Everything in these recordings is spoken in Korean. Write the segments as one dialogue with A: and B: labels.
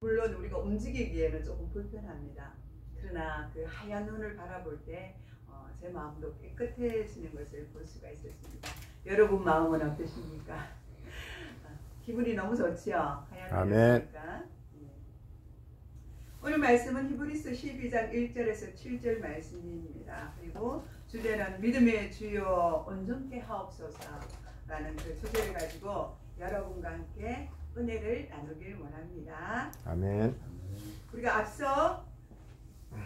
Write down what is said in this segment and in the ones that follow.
A: 물론 우리가 움직이기에는 조금 불편합니다. 그러나 그 하얀 눈을 바라볼 때 제 마음도 깨끗해지는 것을 볼 수가 있었습니다. 여러분 마음은 어떠십니까? 기분이 너무 좋지요? 하얀 눈을 보니까. 오늘 말씀은 히브리서 12장 1절에서 7절 말씀입니다. 그리고 주제는 믿음의 주요 온전케 하옵소서라는 그 주제를 가지고 여러분과 함께 은혜를 나누길 원합니다.
B: 아멘.
A: 우리가 앞서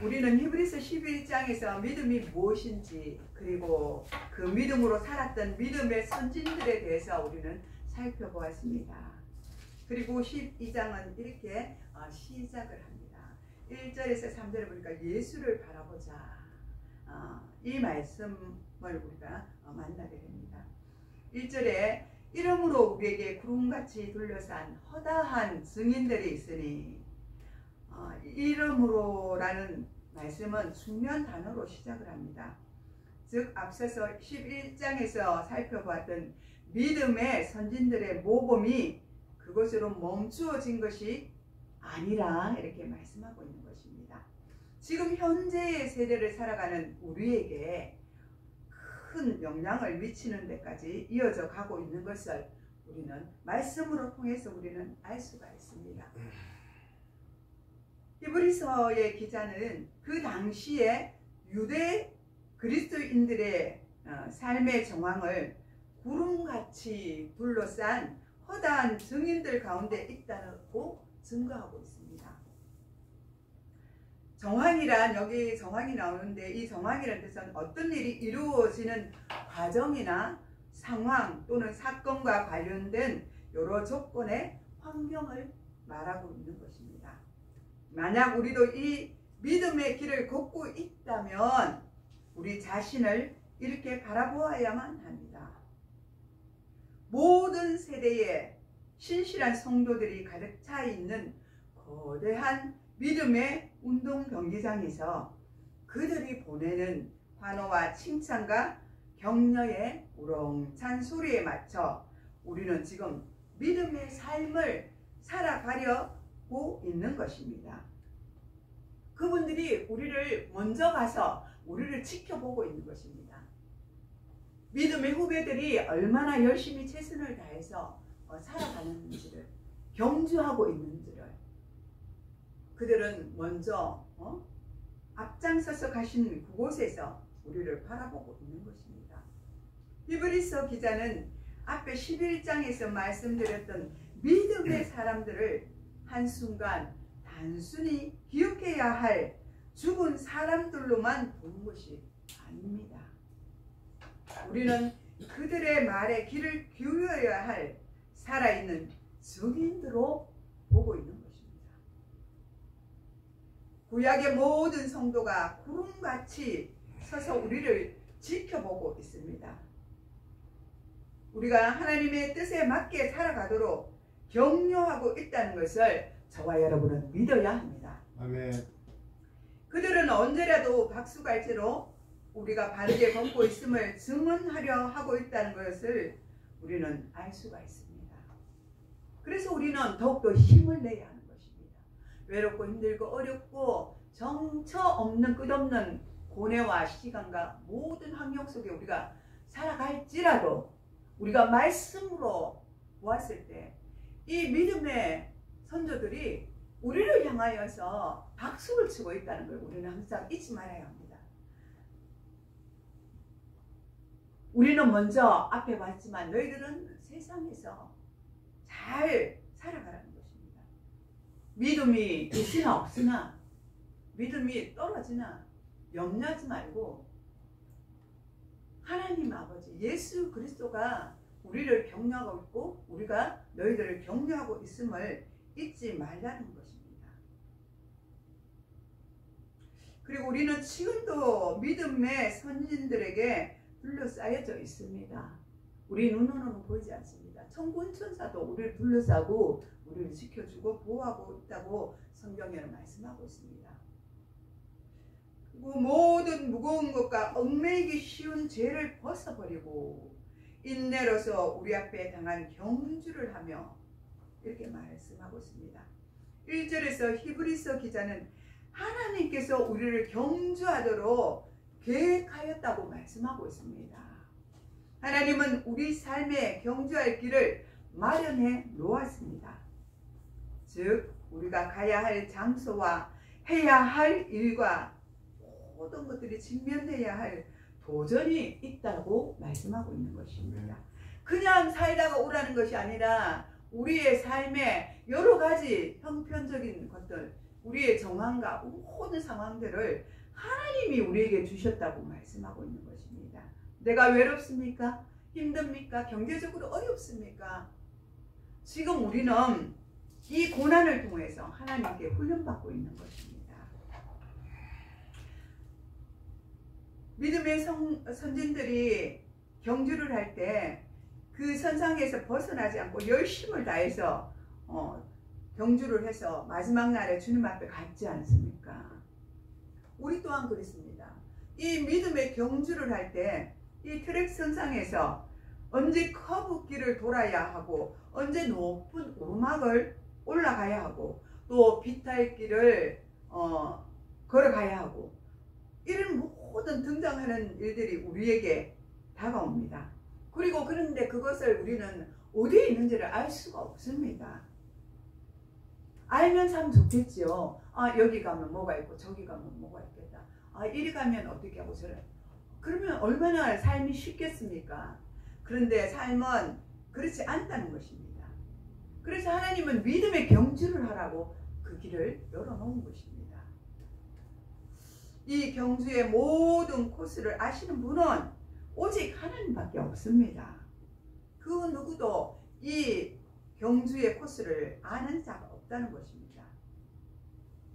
A: 우리는 히브리서 11장에서 믿음이 무엇인지 그리고 그 믿음으로 살았던 믿음의 선진들에 대해서 우리는 살펴보았습니다. 그리고 12장은 이렇게 시작을 합니다. 1절에서 3절을 보니까 예수를 바라보자. 이 말씀을 우리가 만나게 됩니다. 1절에 이러므로 우리에게 구름같이 둘러싼 허다한 증인들이 있으니 이러므로라는 말씀은 중요한 단어로 시작을 합니다. 즉 앞서서 11장에서 살펴보았던 믿음의 선진들의 모범이 그것으로 멈추어진 것이 아니라 이렇게 말씀하고 있는 것입니다. 지금 현재의 세대를 살아가는 우리에게 큰 영향을 미치는 데까지 이어져 가고 있는 것을 우리는 말씀으로 통해서 우리는 알 수가 있습니다. 히브리서의 기자는 그 당시에 유대 그리스도인들의 삶의 정황을 구름같이 둘러싼 허다한 증인들 가운데 있다고 증거하고 있습니다. 정황이란 여기 정황이 나오는데 이 정황이라는 뜻은 어떤 일이 이루어지는 과정이나 상황 또는 사건과 관련된 여러 조건의 환경을 말하고 있는 것입니다. 만약 우리도 이 믿음의 길을 걷고 있다면 우리 자신을 이렇게 바라보아야만 합니다. 모든 세대에 신실한 성도들이 가득 차 있는 거대한 믿음의 운동 경기장에서 그들이 보내는 환호와 칭찬과 격려의 우렁찬 소리에 맞춰 우리는 지금 믿음의 삶을 살아가려고 있는 것입니다. 그분들이 우리를 먼저 가서 우리를 지켜보고 있는 것입니다. 믿음의 후배들이 얼마나 열심히 최선을 다해서 살아가는지를 경주하고 있는지를 그들은 먼저 앞장서서 가신 그곳에서 우리를 바라보고 있는 것입니다. 히브리서 기자는 앞에 11장에서 말씀드렸던 믿음의 사람들을 한순간 단순히 기억해야 할 죽은 사람들로만 보는 것이 아닙니다. 우리는 그들의 말에 귀를 기울여야 할 살아있는 증인으로 보고 있는 것입니다. 구약의 모든 성도가 구름같이 서서 우리를 지켜보고 있습니다. 우리가 하나님의 뜻에 맞게 살아가도록 격려하고 있다는 것을 저와 여러분은 믿어야 합니다.
B: 아멘.
A: 그들은 언제라도 박수갈채로 우리가 바르게 걷고 있음을 증언하려 하고 있다는 것을 우리는 알 수가 있습니다. 그래서 우리는 더욱더 힘을 내야 하는 것입니다. 외롭고 힘들고 어렵고 정처 없는 끝없는 고뇌와 시간과 모든 환경 속에 우리가 살아갈지라도 우리가 말씀으로 보았을 때 이 믿음의 선조들이 우리를 향하여서 박수를 치고 있다는 걸 우리는 항상 잊지 말아야 합니다. 우리는 먼저 앞에 왔지만 너희들은 세상에서 잘 살아가라는 것입니다. 믿음이 있으나 없으나 믿음이 떨어지나 염려하지 말고 하나님 아버지 예수 그리스도가 우리를 격려하고 있고 우리가 너희들을 격려하고 있음을 잊지 말라는 것입니다. 그리고 우리는 지금도 믿음의 선진들에게 둘러싸여져 있습니다. 우리 눈으로는 보이지 않습니다. 천군 천사도 우리를 둘러싸고 우리를 지켜주고 보호하고 있다고 성경에는 말씀하고 있습니다. 그리고 모든 무거운 것과 얽매이기 쉬운 죄를 벗어버리고 인내로서 우리 앞에 당한 경주를 하며 이렇게 말씀하고 있습니다. 1절에서 히브리서 기자는 하나님께서 우리를 경주하도록 계획하였다고 말씀하고 있습니다. 하나님은 우리 삶에 경주할 길을 마련해 놓았습니다. 즉 우리가 가야 할 장소와 해야 할 일과 모든 것들이 직면해야 할 도전이 있다고 말씀하고 있는 것입니다. 그냥 살다가 오라는 것이 아니라 우리의 삶에 여러 가지 형편적인 것들, 우리의 정황과 모든 상황들을 하나님이 우리에게 주셨다고 말씀하고 있는 것입니다. 내가 외롭습니까? 힘듭니까? 경제적으로 어렵습니까? 지금 우리는 이 고난을 통해서 하나님께 훈련받고 있는 것입니다. 믿음의 선진들이 경주를 할 때 그 선상에서 벗어나지 않고 열심을 다해서 경주를 해서 마지막 날에 주님 앞에 갔지 않습니까? 우리 또한 그렇습니다. 이 믿음의 경주를 할 때 이 트랙 선상에서 언제 커브길을 돌아야 하고 언제 높은 오르막을 올라가야 하고 또 비탈길을 걸어가야 하고 이런 모든 등장하는 일들이 우리에게 다가옵니다. 그리고 그런데 그것을 우리는 어디에 있는지를 알 수가 없습니다. 알면 참 좋겠지요. 아, 여기 가면 뭐가 있고 저기 가면 뭐가 있겠다. 아, 이리 가면 어떻게 하고 저래. 그러면 얼마나 삶이 쉽겠습니까? 그런데 삶은 그렇지 않다는 것입니다. 그래서 하나님은 믿음의 경주를 하라고 그 길을 열어놓은 것입니다. 이 경주의 모든 코스를 아시는 분은 오직 하나님밖에 없습니다. 그 누구도 이 경주의 코스를 아는 자가 없다는 것입니다.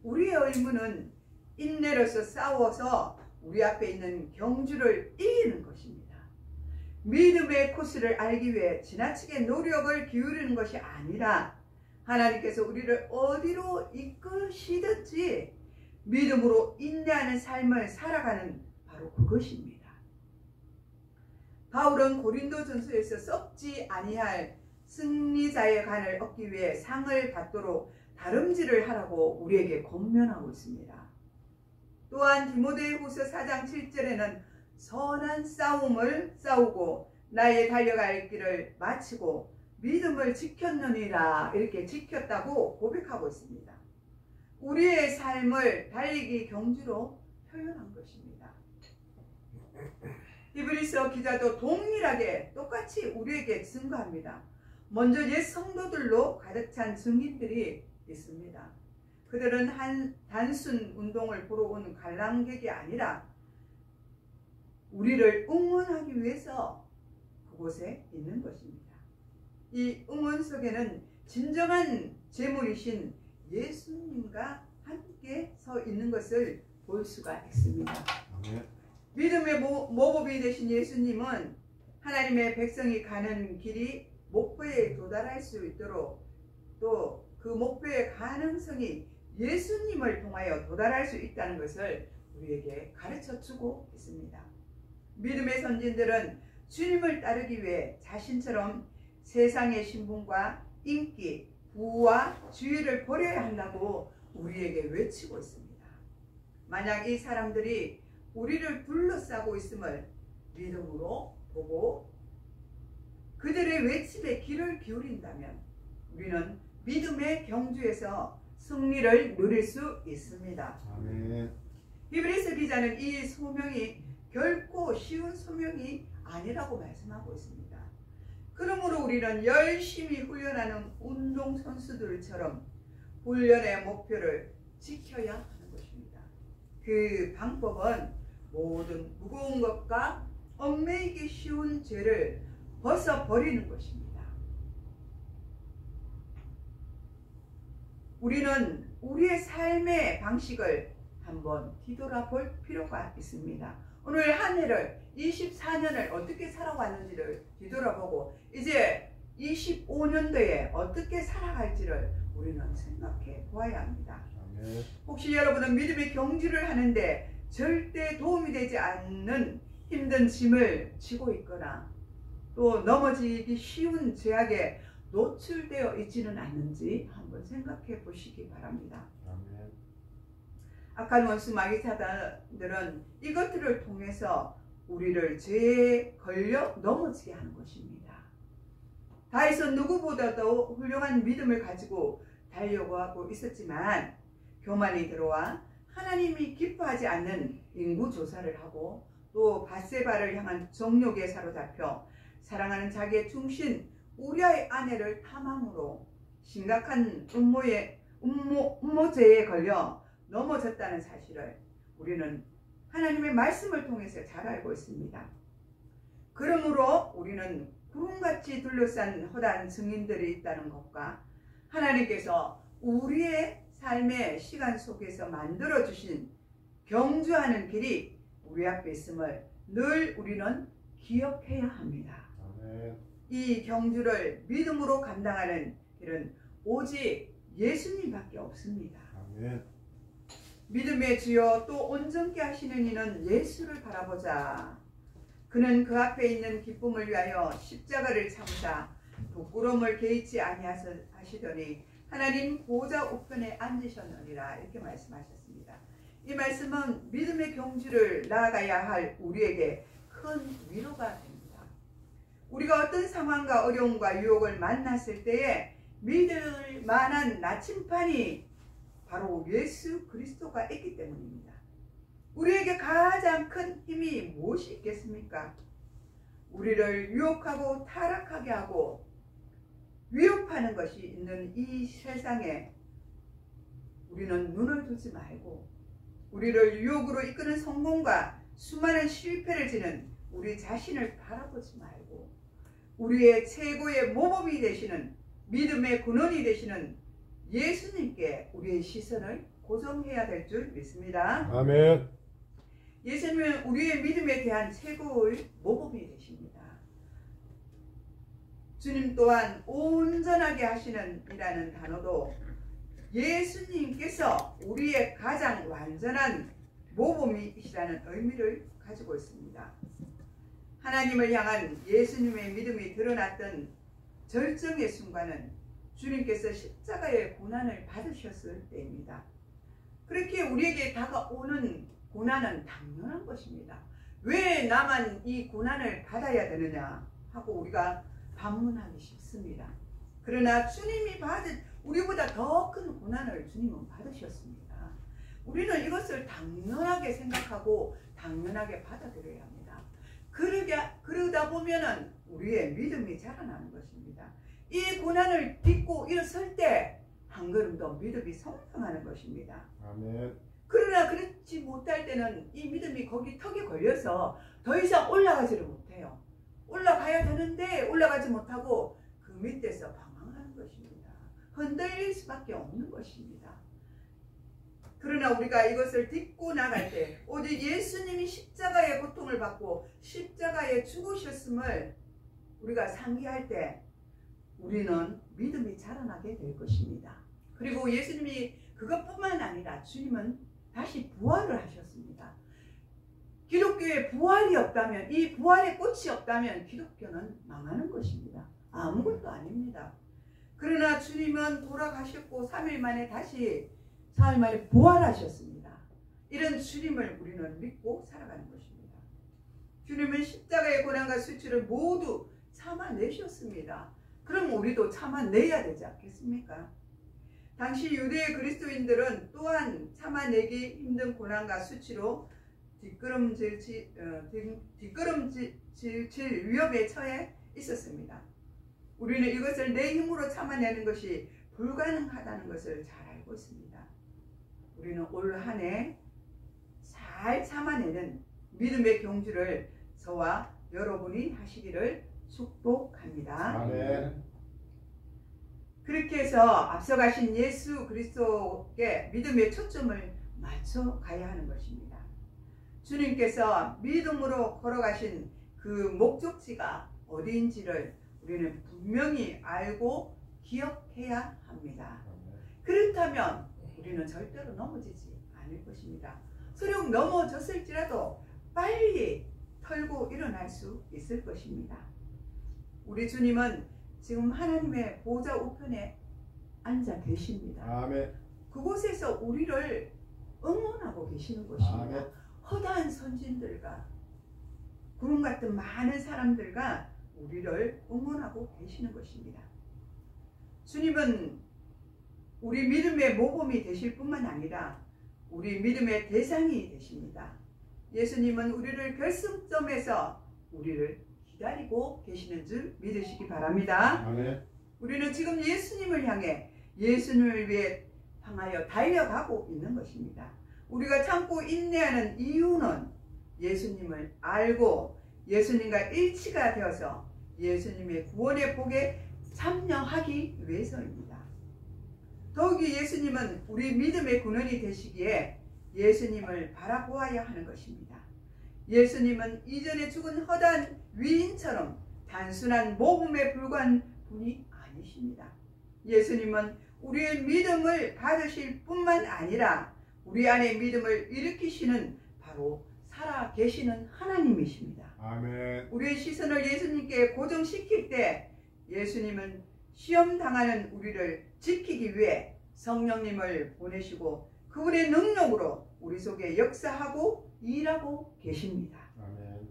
A: 우리의 의무는 인내로서 싸워서 우리 앞에 있는 경주를 이기는 것입니다. 믿음의 코스를 알기 위해 지나치게 노력을 기울이는 것이 아니라 하나님께서 우리를 어디로 이끄시든지 믿음으로 인내하는 삶을 살아가는 바로 그것입니다. 바울은 고린도전서에서 썩지 아니할 승리자의 간을 얻기 위해 상을 받도록 다름질을 하라고 우리에게 권면하고 있습니다. 또한 디모데후서 4장 7절에는 선한 싸움을 싸우고 나의 달려갈 길을 마치고 믿음을 지켰느니라 이렇게 지켰다고 고백하고 있습니다. 우리의 삶을 달리기 경주로 표현한 것입니다. 히브리서 기자도 동일하게 똑같이 우리에게 증거합니다. 먼저 옛 성도들로 가득 찬 증인들이 있습니다. 그들은 단순 운동을 보러 온 관람객이 아니라 우리를 응원하기 위해서 그곳에 있는 것입니다. 이 응원 속에는 진정한 제물이신 예수님과 함께 서 있는 것을 볼 수가 있습니다. 믿음의 모범이 되신 예수님은 하나님의 백성이 가는 길이 목표에 도달할 수 있도록 또 그 목표의 가능성이 예수님을 통하여 도달할 수 있다는 것을 우리에게 가르쳐주고 있습니다. 믿음의 선진들은 주님을 따르기 위해 자신처럼 세상의 신분과 인기, 부와 주의를 버려야 한다고 우리에게 외치고 있습니다. 만약 이 사람들이 우리를 둘러싸고 있음을 믿음으로 보고 그들의 외침에 귀를 기울인다면 우리는 믿음의 경주에서 승리를 누릴 수 있습니다. 아멘. 히브리서 기자는 이 소명이 결코 쉬운 소명이 아니라고 말씀하고 있습니다. 그러므로 우리는 열심히 훈련하는 운동선수들처럼 훈련의 목표를 지켜야 하는 것입니다. 그 방법은 모든 무거운 것과 얽매이기 쉬운 죄를 벗어버리는 것입니다. 우리는 우리의 삶의 방식을 한번 뒤돌아볼 필요가 있습니다. 오늘 한 해를 24년을 어떻게 살아왔는지를 뒤돌아보고 이제 25년도에 어떻게 살아갈지를 우리는 생각해 보아야 합니다. 혹시 여러분은 믿음의 경주를 하는데 절대 도움이 되지 않는 힘든 짐을 지고 있거나 또 넘어지기 쉬운 죄악에 노출되어 있지는 않는지 한번 생각해 보시기 바랍니다.
B: 아멘.
A: 악한 원수 마귀 사단들은 이것들을 통해서 우리를 죄에 걸려 넘어지게 하는 것입니다. 다윗은 누구보다도 훌륭한 믿음을 가지고 달려고 하고 있었지만 교만이 들어와 하나님이 기뻐하지 않는 인구조사를 하고 또 밧세바를 향한 정욕에 사로잡혀 사랑하는 자기의 충신 우리아의 아내를 탐함으로 심각한 음모죄에 걸려 넘어졌다는 사실을 우리는 하나님의 말씀을 통해서 잘 알고 있습니다. 그러므로 우리는 구름같이 둘러싼 허다한 증인들이 있다는 것과 하나님께서 우리의 삶의 시간 속에서 만들어주신 경주하는 길이 우리 앞에 있음을 늘 우리는 기억해야 합니다.
B: 아멘.
A: 이 경주를 믿음으로 감당하는 길은 오직 예수님밖에 없습니다.
B: 아멘.
A: 믿음의 주여 또 온전케 하시는 이는 예수를 바라보자. 그는 그 앞에 있는 기쁨을 위하여 십자가를 참으사 부끄러움을 개의치 아니하시더니 하나님 보좌 우편에 앉으셨느니라. 이렇게 말씀하셨습니다. 이 말씀은 믿음의 경주를 나아가야 할 우리에게 큰 위로가 됩니다. 우리가 어떤 상황과 어려움과 유혹을 만났을 때에 믿을 만한 나침판이 바로 예수 그리스도가 있기 때문입니다. 우리에게 가장 큰 힘이 무엇이 있겠습니까? 우리를 유혹하고 타락하게 하고 위협하는 것이 있는 이 세상에 우리는 눈을 두지 말고 우리를 유혹으로 이끄는 성공과 수많은 실패를 지는 우리 자신을 바라보지 말고 우리의 최고의 모범이 되시는 믿음의 근원이 되시는 예수님께 우리의 시선을 고정해야 될 줄 믿습니다.
B: 아멘.
A: 예수님은 우리의 믿음에 대한 최고의 모범이 되십니다. 주님 또한 온전하게 하시는 이라는 단어도 예수님께서 우리의 가장 완전한 모범이시라는 의미를 가지고 있습니다. 하나님을 향한 예수님의 믿음이 드러났던 절정의 순간은 주님께서 십자가의 고난을 받으셨을 때입니다. 그렇게 우리에게 다가오는 고난은 당연한 것입니다. 왜 나만 이 고난을 받아야 되느냐 하고 우리가 반문하기 쉽습니다. 그러나 주님이 받은 우리보다 더 큰 고난을 주님은 받으셨습니다. 우리는 이것을 당연하게 생각하고 당연하게 받아들여야 합니다. 그러다 보면은 우리의 믿음이 자라나는 것입니다. 이 고난을 딛고 일어설 때 한 걸음 더 믿음이 성장하는 것입니다.
B: 아멘.
A: 그러나 그렇지 못할 때는 이 믿음이 거기 턱에 걸려서 더 이상 올라가지를 못해요. 올라가야 되는데 올라가지 못하고 그 밑에서 방황하는 것입니다. 흔들릴 수밖에 없는 것입니다. 그러나 우리가 이것을 딛고 나갈 때 오직 예수님이 십자가의 고통을 받고 십자가에 죽으셨음을 우리가 상기할 때 우리는 믿음이 자라나게 될 것입니다. 그리고 예수님이 그것뿐만 아니라 주님은 다시 부활을 하셨습니다. 기독교에 부활이 없다면, 이 부활의 꽃이 없다면 기독교는 망하는 것입니다. 아무것도 아닙니다. 그러나 주님은 돌아가셨고 3일 만에 다시 사흘 만에 부활하셨습니다. 이런 주님을 우리는 믿고 살아가는 것입니다. 주님은 십자가의 고난과 수치를 모두 참아내셨습니다. 그럼 우리도 참아내야 되지 않겠습니까? 당시 유대 그리스도인들은 또한 참아내기 힘든 고난과 수치로 뒷걸음질 위협에 처해 있었습니다. 우리는 이것을 내 힘으로 참아내는 것이 불가능하다는 것을 잘 알고 있습니다. 우리는 올 한 해 잘 참아내는 믿음의 경주를 저와 여러분이 하시기를 축복합니다.
B: 아멘.
A: 그렇게 해서 앞서가신 예수 그리스도께 믿음의 초점을 맞춰 가야 하는 것입니다. 주님께서 믿음으로 걸어가신 그 목적지가 어디인지를 우리는 분명히 알고 기억해야 합니다. 그렇다면 우리는 절대로 넘어지지 않을 것입니다. 설령 넘어졌을지라도 빨리 털고 일어날 수 있을 것입니다. 우리 주님은 지금 하나님의 보좌 우편에 앉아 계십니다.
B: 아멘.
A: 그곳에서 우리를 응원하고 계시는 것입니다.
B: 아멘.
A: 허다한 선진들과 구름 같은 많은 사람들과 우리를 응원하고 계시는 것입니다. 주님은 우리 믿음의 모범이 되실 뿐만 아니라 우리 믿음의 대상이 되십니다. 예수님은 우리를 결승점에서 우리를 기다리고 계시는 줄 믿으시기 바랍니다.
B: 아멘.
A: 우리는 지금 예수님을 향해 예수님을 위해 향하여 달려가고 있는 것입니다. 우리가 참고 인내하는 이유는 예수님을 알고 예수님과 일치가 되어서 예수님의 구원의 복에 참여하기 위해서입니다. 더욱이 예수님은 우리 믿음의 근원이 되시기에 예수님을 바라보아야 하는 것입니다. 예수님은 이전에 죽은 허다한 위인처럼 단순한 모범에 불과한 분이 아니십니다. 예수님은 우리의 믿음을 받으실 뿐만 아니라 우리 안에 믿음을 일으키시는 바로 살아 계시는 하나님이십니다.
B: 아멘.
A: 우리의 시선을 예수님께 고정시킬 때 예수님은 시험 당하는 우리를 지키기 위해 성령님을 보내시고 그분의 능력으로 우리 속에 역사하고 일하고 계십니다.
B: 아멘.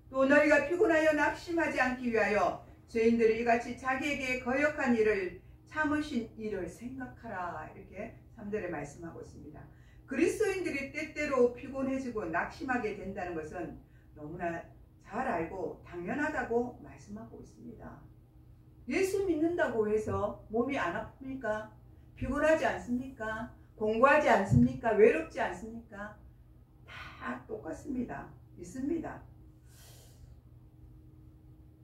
A: 또 너희가 피곤하여 낙심하지 않기 위하여 죄인들이 이같이 자기에게 거역한 일을 참으신 일을 생각하라. 이렇게 3절에 말씀하고 있습니다. 그리스도인들이 때때로 피곤해지고 낙심하게 된다는 것은 너무나 잘 알고 당연하다고 말씀하고 있습니다. 예수 믿는다고 해서 몸이 안 아픕니까? 피곤하지 않습니까? 공부하지 않습니까? 외롭지 않습니까? 다 똑같습니다. 있습니다.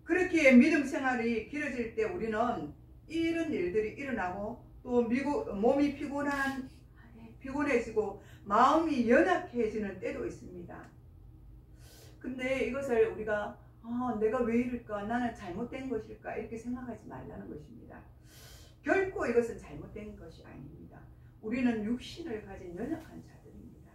A: 그렇게 믿음 생활이 길어질 때 우리는 이런 일들이 일어나고 또 몸이 피곤해지고 마음이 연약해지는 때도 있습니다. 근데 이것을 우리가 내가 왜 이럴까? 나는 잘못된 것일까? 이렇게 생각하지 말라는 것입니다. 결코 이것은 잘못된 것이 아닙니다. 우리는 육신을 가진 연약한 자들입니다.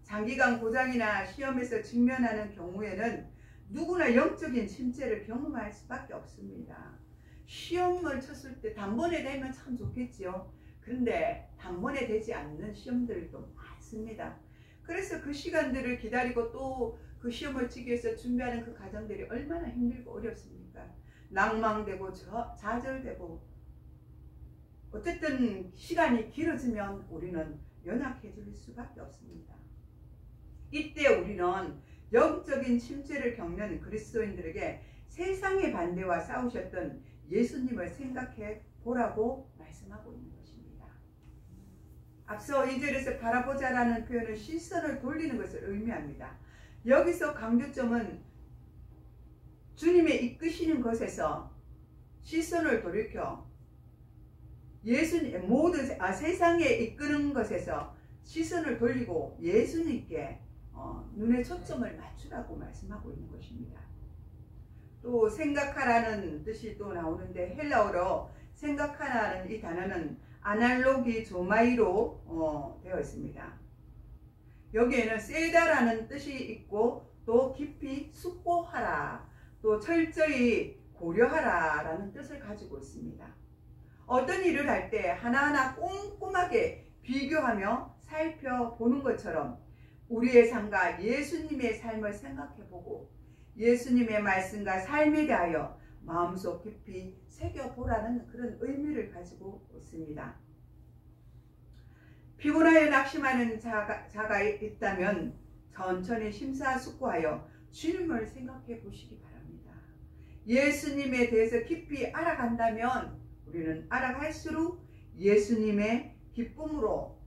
A: 장기간 고장이나 시험에서 직면하는 경우에는 누구나 영적인 침체를 경험할 수밖에 없습니다. 시험을 쳤을 때 단번에 되면 참 좋겠지요. 그런데 단번에 되지 않는 시험들도 많습니다. 그래서 그 시간들을 기다리고 또 그 시험을 치기 위해서 준비하는 그 과정들이 얼마나 힘들고 어렵습니까? 낭망되고 좌절되고 어쨌든 시간이 길어지면 우리는 연약해질 수밖에 없습니다. 이때 우리는 영적인 침체를 겪는 그리스도인들에게 세상의 반대와 싸우셨던 예수님을 생각해 보라고 말씀하고 있는 것입니다. 앞서 2절에서 바라보자라는 표현은 시선을 돌리는 것을 의미합니다. 여기서 강조점은 주님의 이끄시는 것에서 시선을 돌이켜 세상에 이끄는 것에서 시선을 돌리고 예수님께 눈의 초점을 맞추라고 말씀하고 있는 것입니다. 또 생각하라는 뜻이 또 나오는데 헬라어로 생각하라는 이 단어는 아날로기 조마이로 되어 있습니다. 여기에는 세다라는 뜻이 있고 또 깊이 숙고하라, 또 철저히 고려하라 라는 뜻을 가지고 있습니다. 어떤 일을 할 때 하나하나 꼼꼼하게 비교하며 살펴보는 것처럼 우리의 삶과 예수님의 삶을 생각해보고 예수님의 말씀과 삶에 대하여 마음속 깊이 새겨보라는 그런 의미를 가지고 있습니다. 피곤하여 낙심하는 자가 있다면 천천히 심사숙고하여 주님을 생각해 보시기 바랍니다. 예수님에 대해서 깊이 알아간다면 우리는 알아갈수록 예수님의 기쁨으로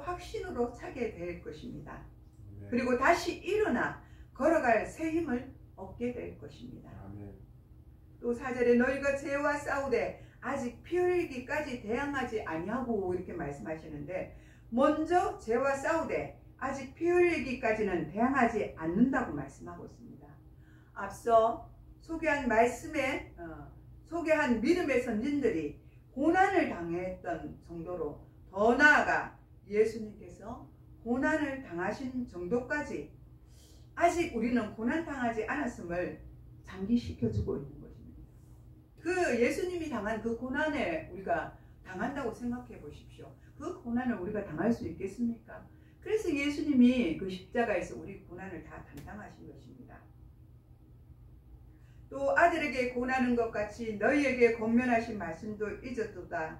A: 확신으로 차게 될 것입니다.
B: 아멘.
A: 그리고 다시 일어나 걸어갈 새 힘을 얻게 될 것입니다.
B: 아멘.
A: 또 4절에 너희가 죄와 싸우되 아직 피 흘리기까지 대항하지 아니하고 이렇게 말씀하시는데 먼저 죄와 싸우되 아직 피 흘리기까지는 대항하지 않는다고 말씀하고 있습니다. 앞서 소개한 말씀에 소개한 믿음의 선진들이 고난을 당했던 정도로 더 나아가 예수님께서 고난을 당하신 정도까지 아직 우리는 고난 당하지 않았음을 상기시켜주고 있는 그 예수님이 당한 그 고난에 우리가 당한다고 생각해 보십시오. 그 고난을 우리가 당할 수 있겠습니까? 그래서 예수님이 그 십자가에서 우리 고난을 다 담당하신 것입니다. 또 아들에게 고난한 것 같이 너희에게 권면하신 말씀도 잊었도다.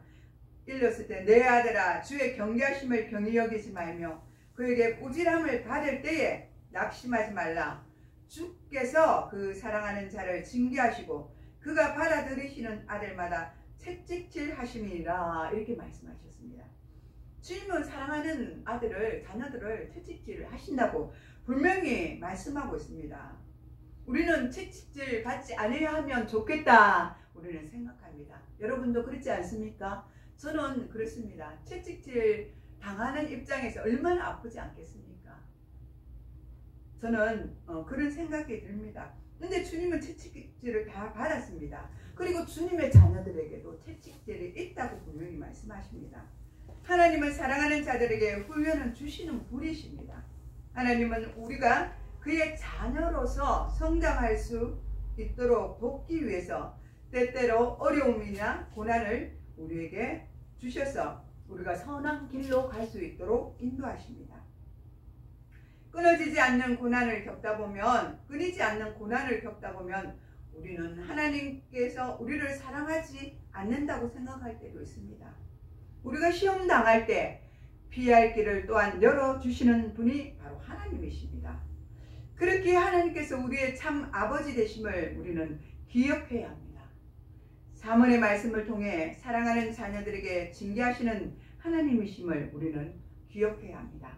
A: 일렀을 때 내 아들아 주의 경계하심을 경히 여기지 말며 그에게 꾸지람을 받을 때에 낙심하지 말라. 주께서 그 사랑하는 자를 징계하시고 그가 받아들이시는 아들마다 채찍질 하심이라 이렇게 말씀하셨습니다. 주님은 사랑하는 아들을 자녀들을 채찍질 하신다고 분명히 말씀하고 있습니다. 우리는 채찍질 받지 않아야 하면 좋겠다 우리는 생각합니다. 여러분도 그렇지 않습니까? 저는 그렇습니다. 채찍질 당하는 입장에서 얼마나 아프지 않겠습니까? 저는 그런 생각이 듭니다. 근데 주님은 채찍질을 다 받았습니다. 그리고 주님의 자녀들에게도 채찍질이 있다고 분명히 말씀하십니다. 하나님은 사랑하는 자들에게 훈련을 주시는 분이십니다. 하나님은 우리가 그의 자녀로서 성장할 수 있도록 돕기 위해서 때때로 어려움이나 고난을 우리에게 주셔서 우리가 선한 길로 갈 수 있도록 인도하십니다. 끊이지 않는 고난을 겪다 보면 우리는 하나님께서 우리를 사랑하지 않는다고 생각할 때도 있습니다. 우리가 시험 당할 때 피할 길을 또한 열어주시는 분이 바로 하나님이십니다. 그렇게 하나님께서 우리의 참 아버지 되심을 우리는 기억해야 합니다. 사문의 말씀을 통해 사랑하는 자녀들에게 징계하시는 하나님이심을 우리는 기억해야 합니다.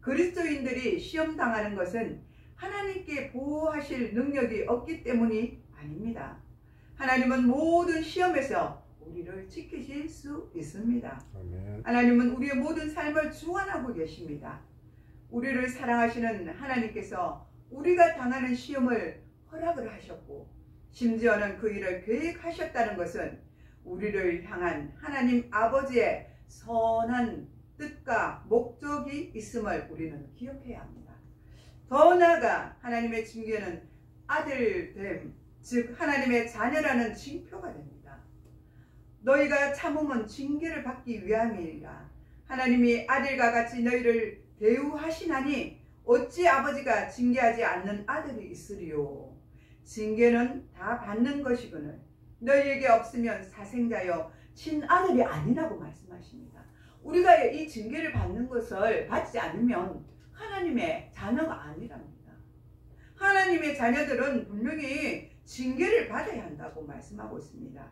A: 그리스도인들이 시험 당하는 것은 하나님께 보호하실 능력이 없기 때문이 아닙니다. 하나님은 모든 시험에서 우리를 지키실 수 있습니다. 아멘. 하나님은 우리의 모든 삶을 주관하고 계십니다. 우리를 사랑하시는 하나님께서 우리가 당하는 시험을 허락을 하셨고 심지어는 그 일을 계획하셨다는 것은 우리를 향한 하나님 아버지의 선한 뜻과 목적이 있음을 우리는 기억해야 합니다. 더 나아가 하나님의 징계는 아들됨, 즉 하나님의 자녀라는 징표가 됩니다. 너희가 참음은 징계를 받기 위함이니라. 하나님이 아들과 같이 너희를 대우하시나니 어찌 아버지가 징계하지 않는 아들이 있으리요. 징계는 다 받는 것이거늘 너희에게 없으면 사생자여 친아들이 아니라고 말씀하십니다. 우리가 이 징계를 받는 것을 받지 않으면 하나님의 자녀가 아니랍니다. 하나님의 자녀들은 분명히 징계를 받아야 한다고 말씀하고 있습니다.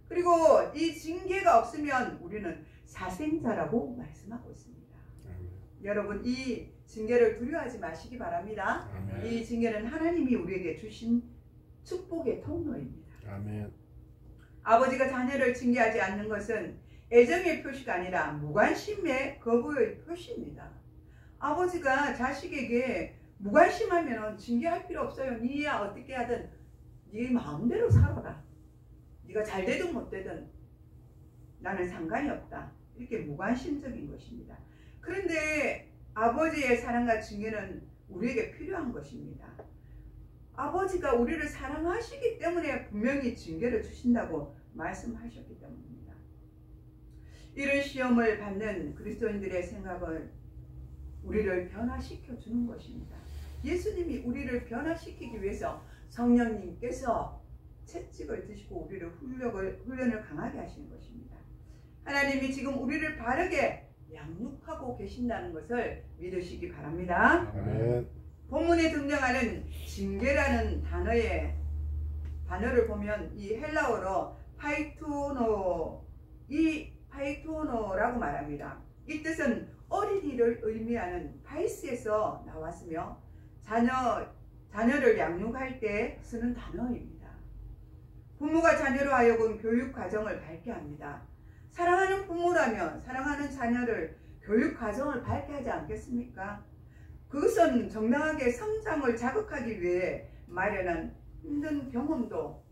A: 그리고 이 징계가 없으면 우리는 사생자라고 말씀하고 있습니다. 여러분 이 징계를 두려워하지 마시기 바랍니다. 아멘. 이 징계는 하나님이 우리에게 주신 축복의 통로입니다. 아멘. 아버지가 자녀를 징계하지 않는 것은 애정의 표시가 아니라 무관심의 거부의 표시입니다. 아버지가 자식에게 무관심하면 징계할 필요 없어요. 니야 어떻게 하든 네 마음대로 살아라. 네가 잘 되든 못 되든 나는 상관이 없다. 이렇게 무관심적인 것입니다. 그런데 아버지의 사랑과 징계는 우리에게 필요한 것입니다. 아버지가 우리를 사랑하시기 때문에 분명히 징계를 주신다고 말씀하셨기 때문입니다. 이런 시험을 받는 그리스도인들의 생각을 우리를 변화시켜 주는 것입니다. 예수님이 우리를 변화시키기 위해서 성령님께서 채찍을 드시고 우리를 훈련을 강하게 하시는 것입니다. 하나님이 지금 우리를 바르게 양육하고 계신다는 것을 믿으시기 바랍니다. 아멘. 본문에 등장하는 징계라는 단어를 보면 이 헬라어로 파이토노라고 말합니다. 이 뜻은 어린이를 의미하는 파이스에서 나왔으며 자녀를 양육할 때 쓰는 단어입니다. 부모가 자녀로 하여금 교육 과정을 밟게 합니다. 사랑하는 부모라면 사랑하는 자녀를 교육 과정을 밟게 하지 않겠습니까? 그것은 정당하게 성장을 자극하기 위해 마련한 힘든 경험도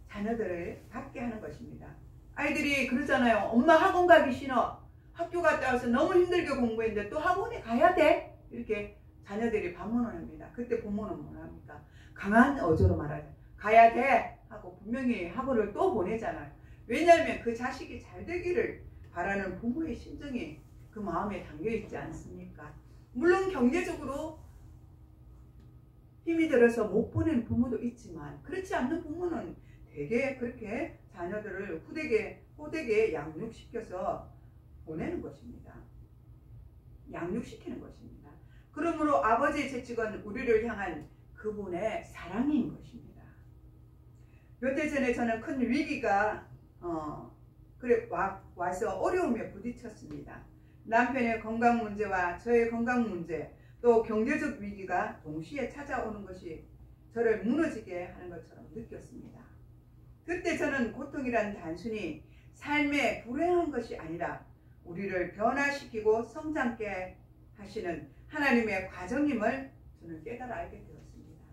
A: 자녀들을 갖게 하는 것입니다. 아이들이 그러잖아요. 엄마 학원 가기 싫어. 학교 갔다 와서 너무 힘들게 공부했는데 또 학원에 가야 돼? 이렇게 자녀들이 반문을 합니다. 그때 부모는 뭐 합니까? 강한 어조로 말하죠. 가야 돼 하고 분명히 학원을 또 보내잖아요. 왜냐하면 그 자식이 잘 되기를 바라는 부모의 심정이 그 마음에 담겨 있지 않습니까? 물론 경제적으로 힘이 들어서 못 보낸 부모도 있지만 그렇지 않는 부모는 되게 그렇게 자녀들을 호되게 양육시켜서 보내는 것입니다. 양육시키는 것입니다. 그러므로 아버지의 채찍은 우리를 향한 그분의 사랑인 것입니다. 몇 해 전에 저는 큰 위기가 와서 어려움에 부딪혔습니다. 남편의 건강 문제와 저의 건강 문제, 또 경제적 위기가 동시에 찾아오는 것이 저를 무너지게 하는 것처럼 느꼈습니다. 그때 저는 고통이란 단순히 삶의 불행한 것이 아니라 우리를 변화시키고 성장케 하시는 하나님의 과정임을 저는 깨달아 알게 되었습니다.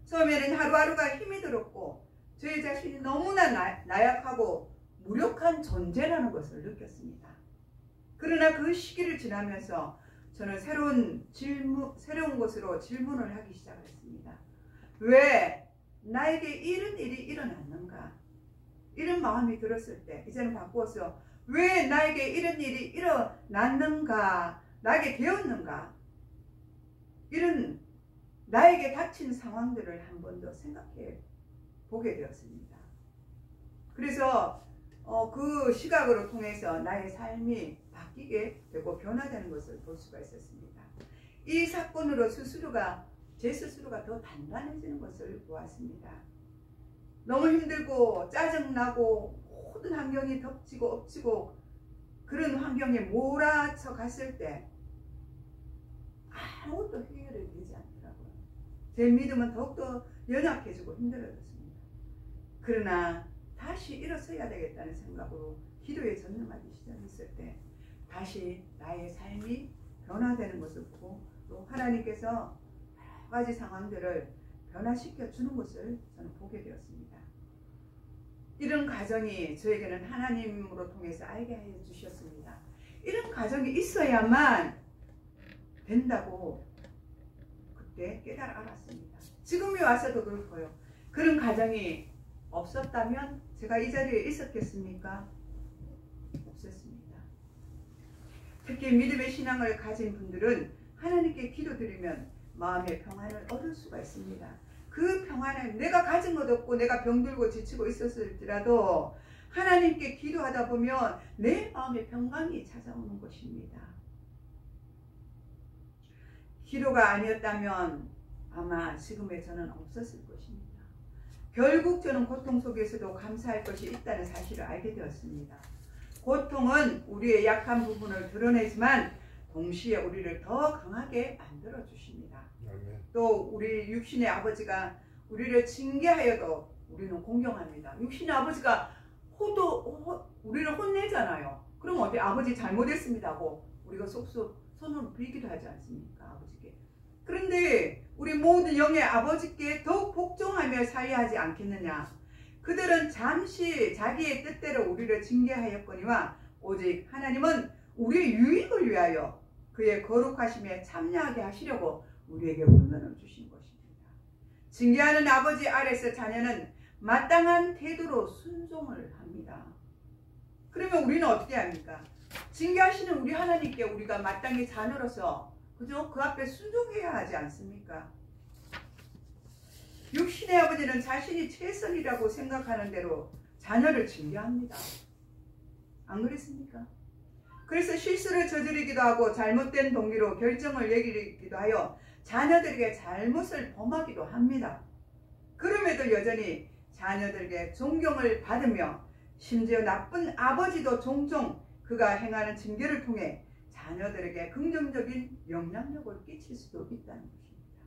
A: 처음에는 하루하루가 힘이 들었고 저의 자신이 너무나 나약하고 무력한 존재라는 것을 느꼈습니다. 그러나 그 시기를 지나면서 저는 새로운 것으로 질문을 하기 시작했습니다. 왜 나에게 이런 일이 일어났는가? 이런 마음이 들었을 때 이제는 바꾸어서 왜 나에게 이런 일이 일어났는가? 나에게 되었는가? 이런 나에게 닥친 상황들을 한 번 더 생각해 보게 되었습니다. 그래서 그 시각으로 통해서 나의 삶이 바뀌게 되고 변화되는 것을 볼 수가 있었습니다. 이 사건으로 제 스스로가 더 단단해지는 것을 보았습니다. 너무 힘들고 짜증나고 모든 환경이 덮치고 엎치고 그런 환경에 몰아쳐 갔을 때 아무것도 해결이 되지 않더라고요. 제 믿음은 더욱더 연약해지고 힘들어졌습니다. 그러나 다시 일어서야 되겠다는 생각으로 기도에 전념하기 시작했을 때 다시 나의 삶이 변화되는 것을 보고 또 하나님께서 여러 가지 상황들을 변화시켜 주는 것을 저는 보게 되었습니다. 이런 과정이 저에게는 하나님으로 통해서 알게 해 주셨습니다. 이런 과정이 있어야만 된다고 그때 깨달아 알았습니다. 지금이 와서도 그렇고요. 그런 과정이 없었다면 제가 이 자리에 있었겠습니까? 없었습니다. 특히 믿음의 신앙을 가진 분들은 하나님께 기도드리면 마음의 평안을 얻을 수가 있습니다. 그 평안은 내가 가진 것 없고 내가 병들고 지치고 있었을지라도 하나님께 기도하다 보면 내 마음의 평강이 찾아오는 것입니다. 기도가 아니었다면 아마 지금의 저는 없었을 것입니다. 결국 저는 고통 속에서도 감사할 것이 있다는 사실을 알게 되었습니다. 고통은 우리의 약한 부분을 드러내지만 동시에 우리를 더 강하게 만들어 주십니다. 또 우리 육신의 아버지가 우리를 징계하여도 우리는 공경합니다. 육신의 아버지가 우리를 혼내잖아요. 그럼 어때? 아버지 잘못했습니다고 우리가 쏙쏙 손을 빌기도 하지 않습니까? 아버지께. 그런데 우리 모든 영의 아버지께 더욱 복종하며 살아야 하지 않겠느냐? 그들은 잠시 자기의 뜻대로 우리를 징계하였거니와 오직 하나님은 우리의 유익을 위하여 그의 거룩하심에 참여하게 하시려고 우리에게 훈련을 주신 것입니다. 징계하는 아버지 아래서 자녀는 마땅한 태도로 순종을 합니다. 그러면 우리는 어떻게 합니까? 징계하시는 우리 하나님께 우리가 마땅히 자녀로서 그죠? 그 앞에 순종해야 하지 않습니까? 육신의 아버지는 자신이 최선이라고 생각하는 대로 자녀를 징계합니다. 안 그랬습니까? 그래서 실수를 저지르기도 하고 잘못된 동기로 결정을 내리기도 하여 자녀들에게 잘못을 범하기도 합니다. 그럼에도 여전히 자녀들에게 존경을 받으며 심지어 나쁜 아버지도 종종 그가 행하는 징계를 통해 자녀들에게 긍정적인 영향력을 끼칠 수도 있다는 것입니다.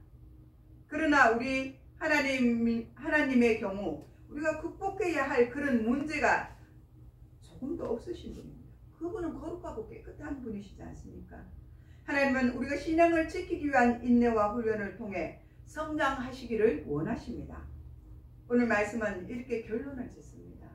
A: 그러나 우리 하나님의 경우 우리가 극복해야 할 그런 문제가 조금도 없으신 분입니다. 그분은 거룩하고 깨끗한 분이시지 않습니까? 하나님은 우리가 신앙을 지키기 위한 인내와 훈련을 통해 성장하시기를 원하십니다. 오늘 말씀은 이렇게 결론을 짓습니다.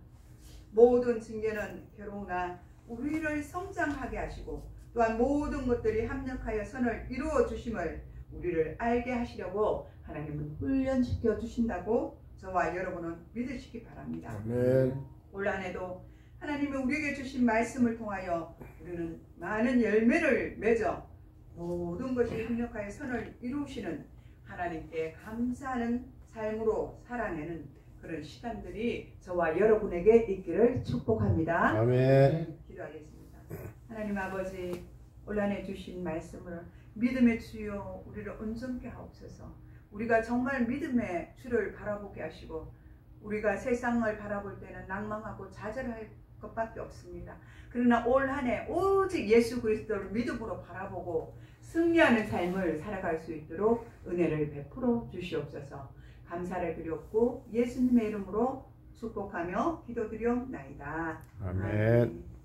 A: 모든 징계는 괴로우나 우리를 성장하게 하시고 또한 모든 것들이 합력하여 선을 이루어 주심을 우리를 알게 하시려고 하나님은 훈련시켜 주신다고 저와 여러분은 믿으시기 바랍니다.
B: 아멘.
A: 올 한해도 하나님이 우리에게 주신 말씀을 통하여 우리는 많은 열매를 맺어 모든 것이 협력하여 선을 이루시는 하나님께 감사하는 삶으로 살아내는 그런 시간들이 저와 여러분에게 있기를 축복합니다.
B: 아멘.
A: 기도하겠습니다. 하나님 아버지, 올 한해 주신 말씀을 믿음의 주여 우리를 온전케 하옵소서. 우리가 정말 믿음의 주를 바라보게 하시고 우리가 세상을 바라볼 때는 낭망하고 좌절할 것밖에 없습니다. 그러나 올 한해 오직 예수 그리스도를 믿음으로 바라보고 승리하는 삶을 살아갈 수 있도록 은혜를 베풀어 주시옵소서. 감사를 드렸고 예수님의 이름으로 축복하며 기도드리옵나이다.
B: 아멘.